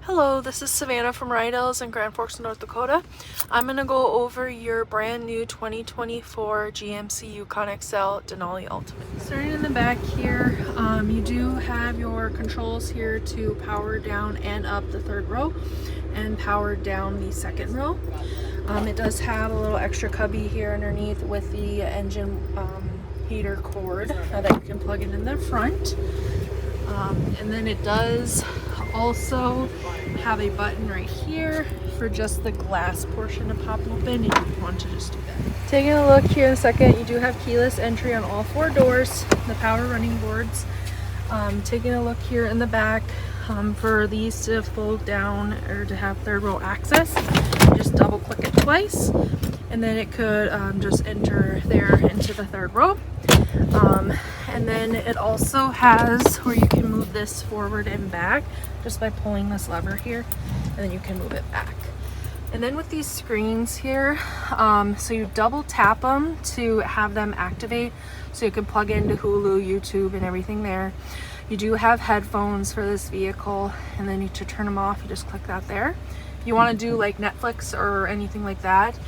Hello, this is Savannah from Rydell's in Grand Forks, North Dakota. I'm going to go over your brand new 2024 GMC Yukon XL Denali Ultimate. Starting in the back here, you do have your controls here to power down and up the third row and power down the second row. It does have a little extra cubby here underneath with the engine heater cord that you can plug in the front. And then it does also have a button right here for just the glass portion to pop open if you want to just do that. Taking a look here in a second, you do have keyless entry on all four doors, the power running boards. Taking a look here in the back, for these to fold down or to have third row access, just double click it twice and then it could just enter there into the third row. And then it also has where you can move this forward and back just by pulling this lever here, and then you can move it back. And then with these screens here, so you double tap them to have them activate, so you can plug into Hulu, YouTube, and everything there. You do have headphones for this vehicle, and then to turn them off, you just click that there. If you want to do like Netflix or anything like that,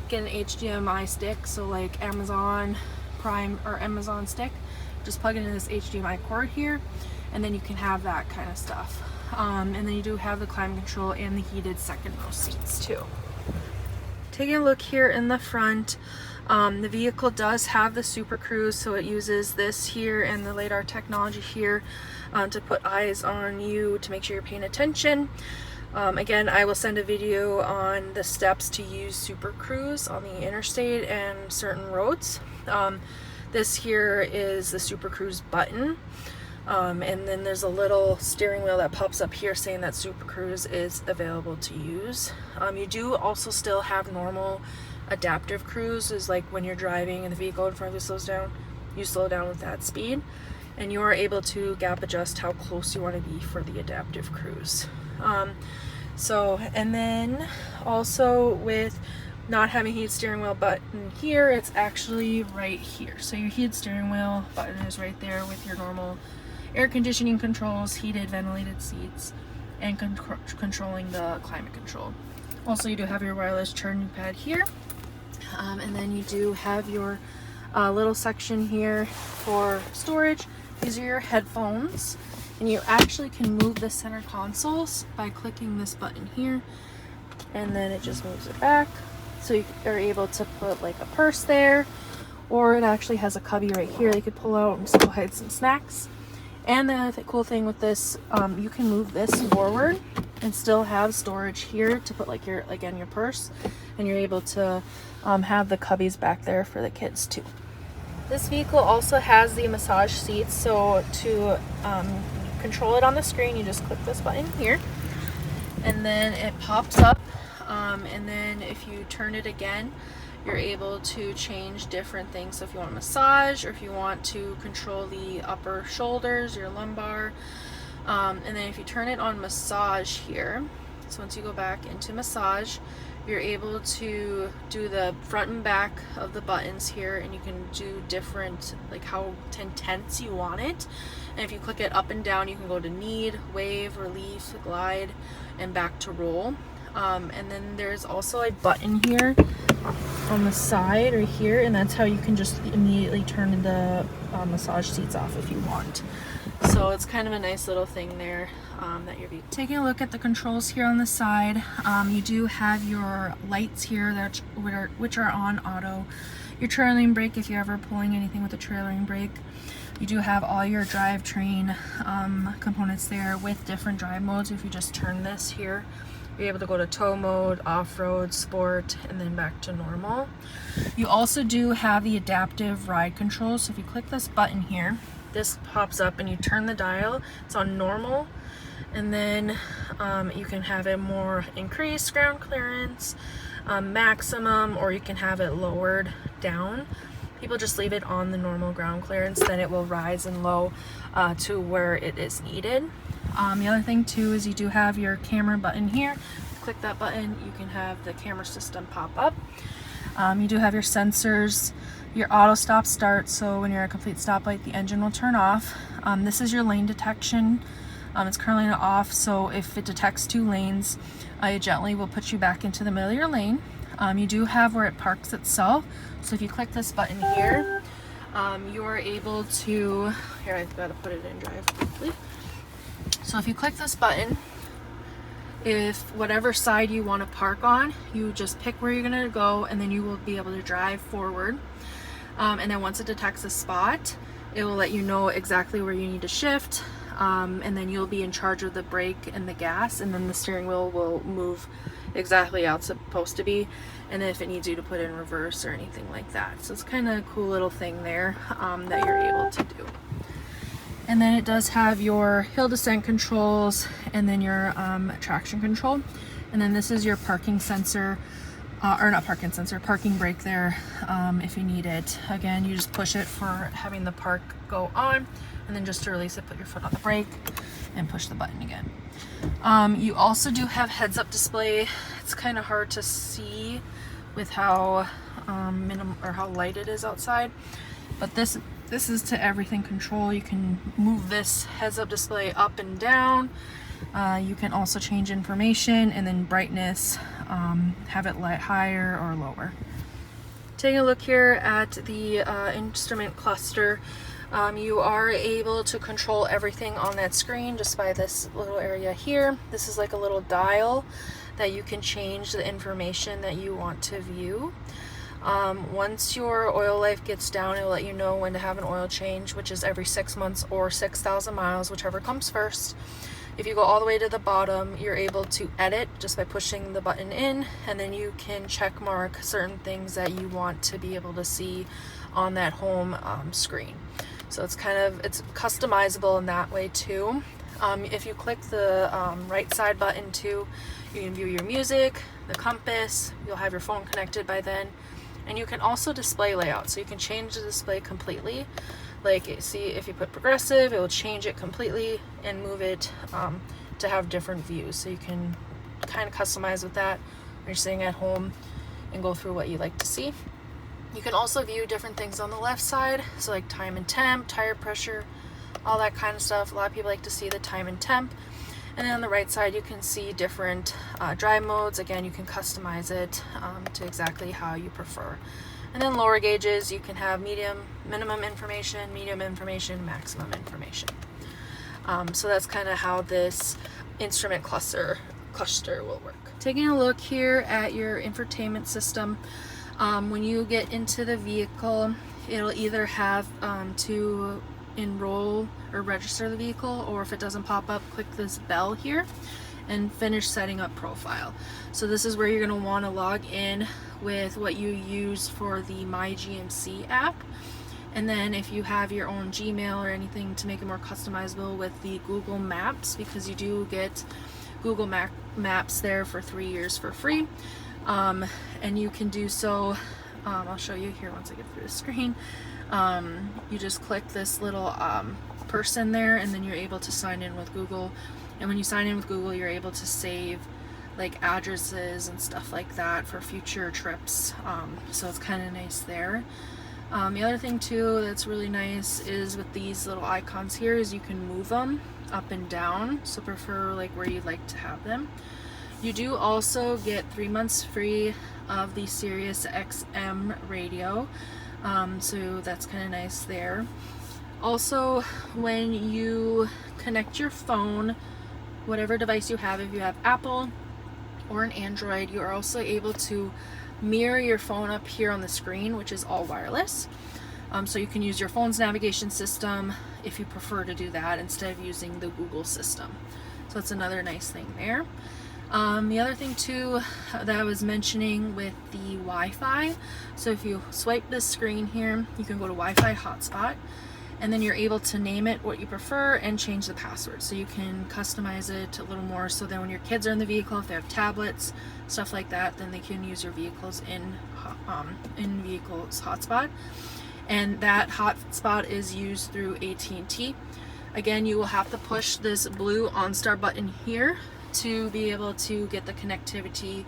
get an HDMI stick, so like Amazon Prime or Amazon stick, just plug it into this HDMI cord here, and then you can have that kind of stuff. And then you do have the climate control and the heated second row seats too. Taking a look here in the front, the vehicle does have the Super Cruise, so it uses this here and the LiDAR technology here to put eyes on you to make sure you're paying attention. Again, I will send a video on the steps to use Super Cruise on the interstate and certain roads. This here is the Super Cruise button, and then there's a little steering wheel that pops up here saying that Super Cruise is available to use. You do also still have normal adaptive cruise, is like when you're driving and the vehicle in front of you slows down, you slow down with that speed, and you are able to gap adjust how close you want to be for the adaptive cruise. And then also with not having heated steering wheel button here, it's actually right here. So your heated steering wheel button is right there with your normal air conditioning controls, heated ventilated seats, and controlling the climate control. Also, you do have your wireless charging pad here, and then you do have your little section here for storage. These are your headphones, and you actually can move the center consoles by clicking this button here, and then it just moves it back. So you are able to put like a purse there, or it actually has a cubby right here you could pull out and still hide some snacks. And the other cool thing with this, you can move this forward and still have storage here to put like your purse, and you're able to have the cubbies back there for the kids too. This vehicle also has the massage seats, so to control it on the screen, you just click this button here, and then it pops up. And then if you turn it again, you're able to change different things. So if you want massage, or if you want to control the upper shoulders, your lumbar, and then if you turn it on massage here, so once you go back into massage, you're able to do the front and back of the buttons here, and you can do different, like how intense you want it. And if you click it up and down, you can go to need, wave, relief, glide, and back to roll. And then there's also a button here on the side right here, and that's how you can just immediately turn the massage seats off if you want. So it's kind of a nice little thing there that you're taking a look at the controls here on the side. You do have your lights here which are on auto, your trailering brake if you're ever pulling anything with a trailering brake. You do have all your drivetrain components there with different drive modes. If you just turn this here, you're able to go to tow mode, off-road, sport, and then back to normal. You also do have the adaptive ride control. So if you click this button here, this pops up and you turn the dial. It's on normal, and then you can have it more increased ground clearance, maximum, or you can have it lowered down. People just leave it on the normal ground clearance, then it will rise and low to where it is needed. The other thing too is you do have your camera button here. Click that button, you can have the camera system pop up. You do have your sensors, your auto stop start, so when you're at a complete stoplight the engine will turn off. This is your lane detection It's currently off, so if it detects 2 lanes, it gently will put you back into the middle of your lane. You do have where it parks itself, so if you click this button here, you are able to, here I've got to put it in drive quickly. So if you click this button, if whatever side you want to park on, you just pick where you're going to go, and then you will be able to drive forward. And then once it detects a spot, it will let you know exactly where you need to shift, and then you'll be in charge of the brake and the gas, and then the steering wheel will move exactly how it's supposed to be, and if it needs you to put in reverse or anything like that. So it's kind of a cool little thing there that you're able to do. And then it does have your hill descent controls, and then your traction control, and then this is your parking sensor, or not parking sensor, parking brake there, if you need it. Again, you just push it for having the park go on, and then just to release it, put your foot on the brake and push the button again. You also do have heads-up display. It's kind of hard to see with how how light it is outside, but this is to everything control. You can move this heads-up display up and down. You can also change information and then brightness, have it light higher or lower. Taking a look here at the instrument cluster, you are able to control everything on that screen just by this little area here. This is like a little dial that you can change the information that you want to view. Once your oil life gets down, it'll let you know when to have an oil change, which is every 6 months or 6,000 miles, whichever comes first. If you go all the way to the bottom, you're able to edit just by pushing the button in, and then you can check mark certain things that you want to be able to see on that home screen. So it's customizable in that way too. If you click the right side button too, you can view your music, the compass, you'll have your phone connected by then, and you can also display layout, so you can change the display completely. Like, see, if you put progressive, it will change it completely and move it to have different views. So you can kind of customize with that when you're sitting at home and go through what you like to see. You can also view different things on the left side, so like time and temp, tire pressure, all that kind of stuff. A lot of people like to see the time and temp. And then on the right side, you can see different drive modes. Again, you can customize it to exactly how you prefer. And then lower gauges, you can have minimum information, medium information, maximum information. So that's kind of how this instrument cluster will work. Taking a look here at your infotainment system, when you get into the vehicle, it'll either have to enroll or register the vehicle, or if it doesn't pop up, click this bell here and finish setting up profile. So this is where you're going to want to log in with what you use for the My GMC app, and then if you have your own Gmail or anything to make it more customizable with the Google Maps, because you do get Google Maps there for 3 years for free, and you can do so. I'll show you here once I get through the screen. You just click this little person there, and then you're able to sign in with Google. And when you sign in with Google, you're able to save like addresses and stuff like that for future trips. So it's kind of nice there. The other thing too that's really nice is with these little icons here is you can move them up and down. So prefer like where you'd like to have them. You do also get 3 months free of the Sirius XM radio. So that's kind of nice there. Also, when you connect your phone, whatever device you have, if you have Apple or an Android, you are also able to mirror your phone up here on the screen, which is all wireless. So you can use your phone's navigation system if you prefer to do that instead of using the Google system. So that's another nice thing there. The other thing too that I was mentioning with the Wi-Fi, so if you swipe this screen here, you can go to Wi-Fi hotspot, and then you're able to name it what you prefer and change the password. So you can customize it a little more, so that when your kids are in the vehicle, if they have tablets, stuff like that, then they can use your vehicles in vehicles hotspot. And that hotspot is used through AT&T. Again, you will have to push this blue OnStar button here to be able to get the connectivity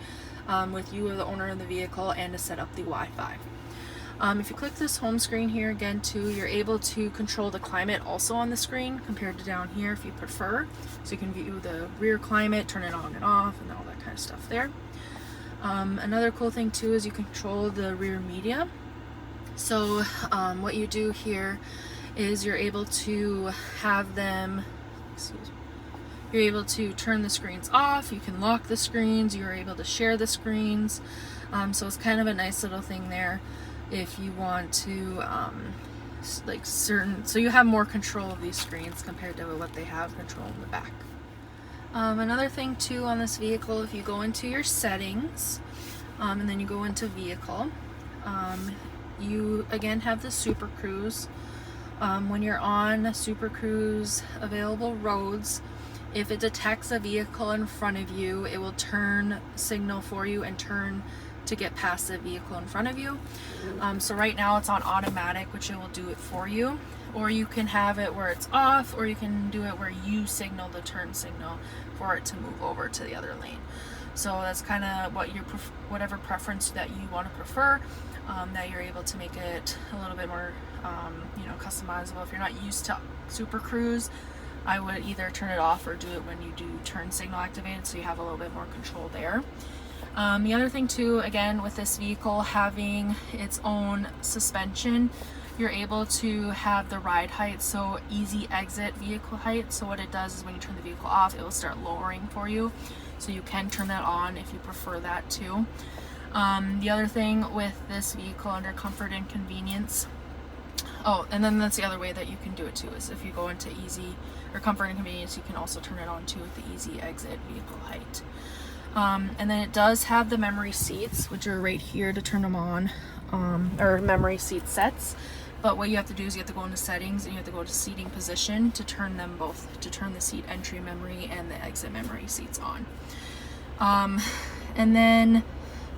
with you or the owner of the vehicle, and to set up the Wi-Fi. If you click this home screen here again too, you're able to control the climate also on the screen compared to down here if you prefer. So you can view the rear climate, turn it on and off, and all that kind of stuff there. Another cool thing too is you control the rear media. So what you do here is you're able to have them, you're able to turn the screens off, you can lock the screens, you're able to share the screens. So it's kind of a nice little thing there if you want to so you have more control of these screens compared to what they have control in the back. Another thing too on this vehicle, if you go into your settings and then you go into vehicle, you again have the Super Cruise. When you're on Super Cruise available roads, if it detects a vehicle in front of you, it will turn signal for you and turn to get past the vehicle in front of you. So right now it's on automatic, which it will do it for you, or you can have it where it's off, or you can do it where you signal the turn signal for it to move over to the other lane. So that's kind of what your whatever preference that you want to prefer, that you're able to make it a little bit more customizable. If you're not used to Super Cruise, I would either turn it off or do it when you do turn signal activated, so you have a little bit more control there. The other thing too, again, with this vehicle having its own suspension, you're able to have the ride height, so easy exit vehicle height. So what it does is when you turn the vehicle off, it will start lowering for you. So you can turn that on if you prefer that too. The other thing with this vehicle under comfort and convenience, and then that's the other way that you can do it too, is if you go into easy or comfort and convenience, you can also turn it on too with the easy exit vehicle height. And then it does have the memory seats, which are right here to turn them on, or memory seat sets. But what you have to do is you have to go into settings and you have to go to seating position to turn them both, to turn the seat entry memory and the exit memory seats on. And then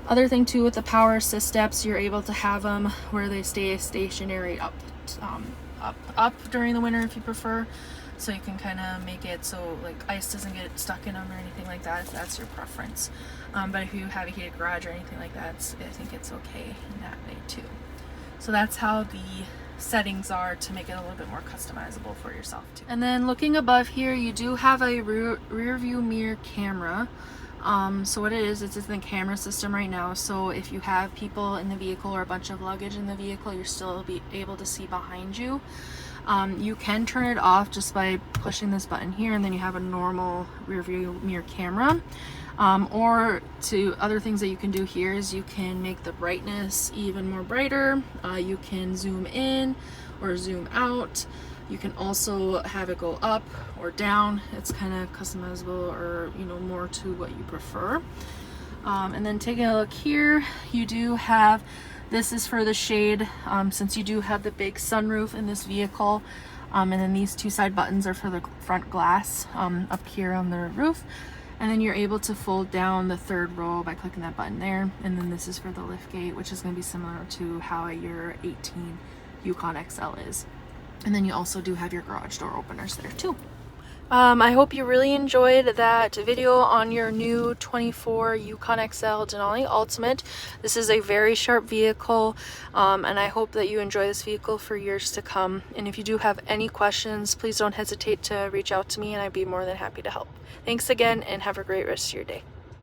other thing too with the power assist steps, you're able to have them where they stay stationary up during the winter if you prefer. So you can kind of make it so like ice doesn't get stuck in them or anything like that, if that's your preference. But if you have a heated garage or anything like that, I think it's okay in that way too. So that's how the settings are to make it a little bit more customizable for yourself too. And then looking above here, you do have a rear view mirror camera. So what it is, it's in the camera system right now. So if you have people in the vehicle or a bunch of luggage in the vehicle, you're still be able to see behind you. You can turn it off just by pushing this button here, and then you have a normal rear view mirror camera. Or to other things that you can do here is you can make the brightness even more brighter. You can zoom in or zoom out. You can also have it go up or down. It's kind of customizable, or more to what you prefer. And then taking a look here, you do have, this is for the shade, since you do have the big sunroof in this vehicle. And then these two side buttons are for the front glass up here on the roof. And then you're able to fold down the third row by clicking that button there. And then this is for the lift gate, which is going to be similar to how your 18 Yukon XL is. And then you also do have your garage door openers there too. I hope you really enjoyed that video on your new 24 Yukon XL Denali Ultimate. This is a very sharp vehicle, and I hope that you enjoy this vehicle for years to come. And if you do have any questions, please don't hesitate to reach out to me, and I'd be more than happy to help. Thanks again, and have a great rest of your day.